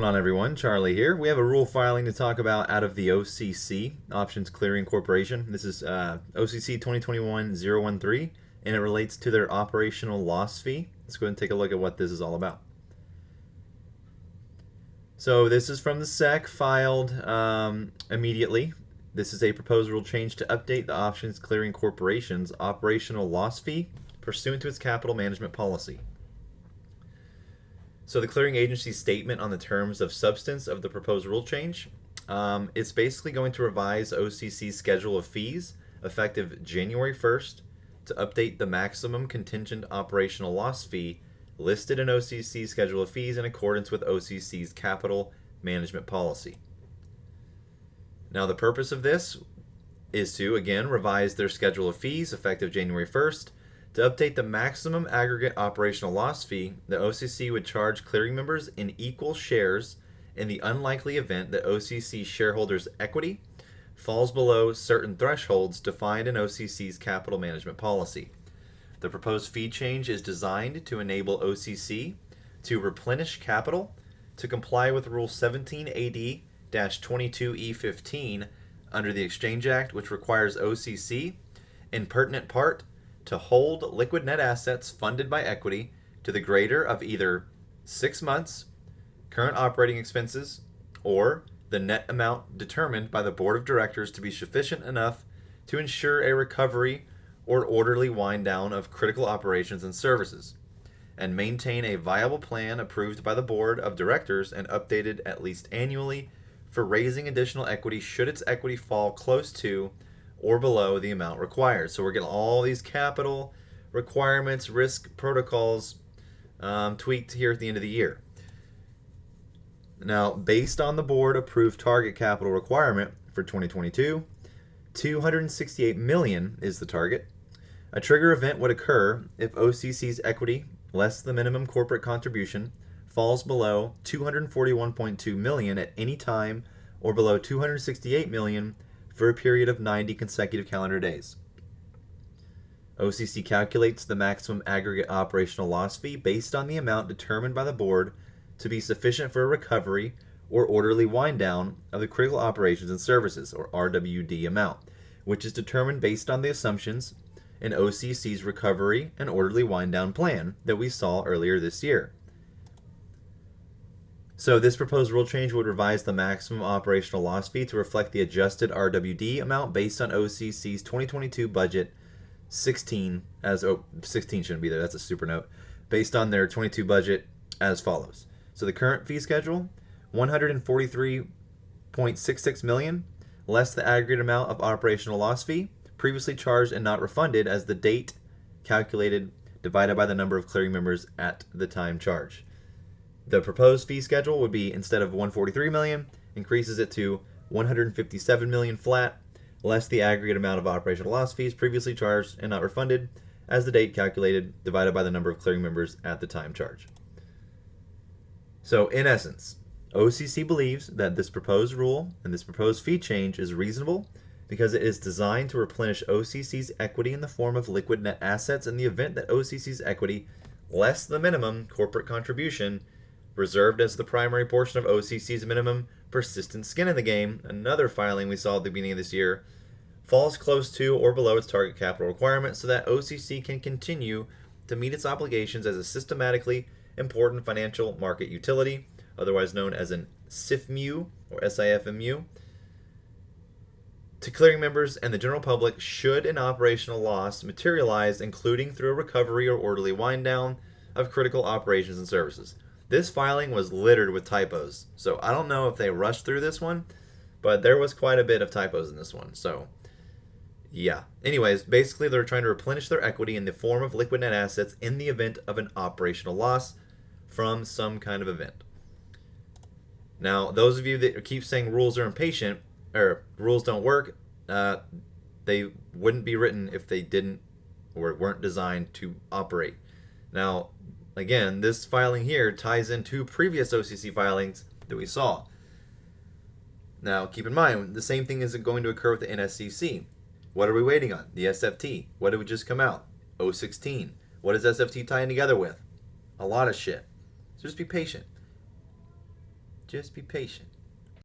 What's going on, everyone? Charlie here. We have a rule filing to talk about out of the OCC, Options Clearing Corporation. This is OCC 2021-013, and it relates to their operational loss fee. Let's go ahead and take a look at what this is all about. So this is from the SEC, filed immediately. This is a proposed rule change to update the Options Clearing Corporation's operational loss fee pursuant to its capital management policy. So the clearing agency's statement on the terms of substance of the proposed rule change, it's basically going to revise OCC's schedule of fees effective January 1st to update the maximum contingent operational loss fee listed in OCC's schedule of fees in accordance with OCC's capital management policy. Now the purpose of this is to, again, revise their schedule of fees effective January 1st to update the maximum aggregate operational loss fee that OCC would charge clearing members in equal shares in the unlikely event that OCC shareholders' equity falls below certain thresholds defined in OCC's capital management policy. The proposed fee change is designed to enable OCC to replenish capital to comply with Rule 17AD-22E15 under the Exchange Act, which requires OCC, in pertinent part, to hold liquid net assets funded by equity to the greater of either 6 months, current operating expenses, or the net amount determined by the board of directors to be sufficient enough to ensure a recovery or orderly wind down of critical operations and services, and maintain a viable plan approved by the board of directors and updated at least annually for raising additional equity should its equity fall close to or below the amount required. So we're getting all these capital requirements, risk protocols tweaked here at the end of the year. Now, based on the board approved target capital requirement for 2022, $268 million is the target. A trigger event would occur if OCC's equity, less the minimum corporate contribution, falls below $241.2 million at any time or below $268 million for a period of 90 consecutive calendar days. OCC calculates the maximum aggregate operational loss fee based on the amount determined by the board to be sufficient for a recovery or orderly wind down of the critical operations and services, or RWD amount, which is determined based on the assumptions in OCC's recovery and orderly wind down plan that we saw earlier this year. So this proposed rule change would revise the maximum operational loss fee to reflect the adjusted RWD amount based on OCC's 2022 budget 16 as 16 shouldn't be there, that's a super note, based on their 22 budget as follows. So the current fee schedule, $143.66 million, less the aggregate amount of operational loss fee previously charged and not refunded as the date calculated divided by the number of clearing members at the time charge. The proposed fee schedule would be, instead of $143 million, increases it to $157 million flat, less the aggregate amount of operational loss fees previously charged and not refunded, as the date calculated divided by the number of clearing members at the time charge. So, in essence, OCC believes that this proposed rule and this proposed fee change is reasonable because it is designed to replenish OCC's equity in the form of liquid net assets in the event that OCC's equity, less the minimum corporate contribution, reserved as the primary portion of OCC's minimum persistent skin in the game, another filing we saw at the beginning of this year, falls close to or below its target capital requirement so that OCC can continue to meet its obligations as a systematically important financial market utility, otherwise known as an SIFMU or SIFMU, to clearing members and the general public should an operational loss materialize, including through a recovery or orderly wind down of critical operations and services. This filing was littered with typos, so I don't know if they rushed through this one, but there was quite a bit of typos in this one, so yeah. Anyways, basically they're trying to replenish their equity in the form of liquid net assets in the event of an operational loss from some kind of event. Now, those of you that keep saying rules are impatient, or rules don't work, they wouldn't be written if they didn't or weren't designed to operate. Now, again, this filing here ties into previous OCC filings that we saw. Now, keep in mind, the same thing is going to occur with the NSCC. What are we waiting on? The SFT. What did we just come out? 016. What is SFT tying together with? A lot of shit. So just be patient. Just be patient.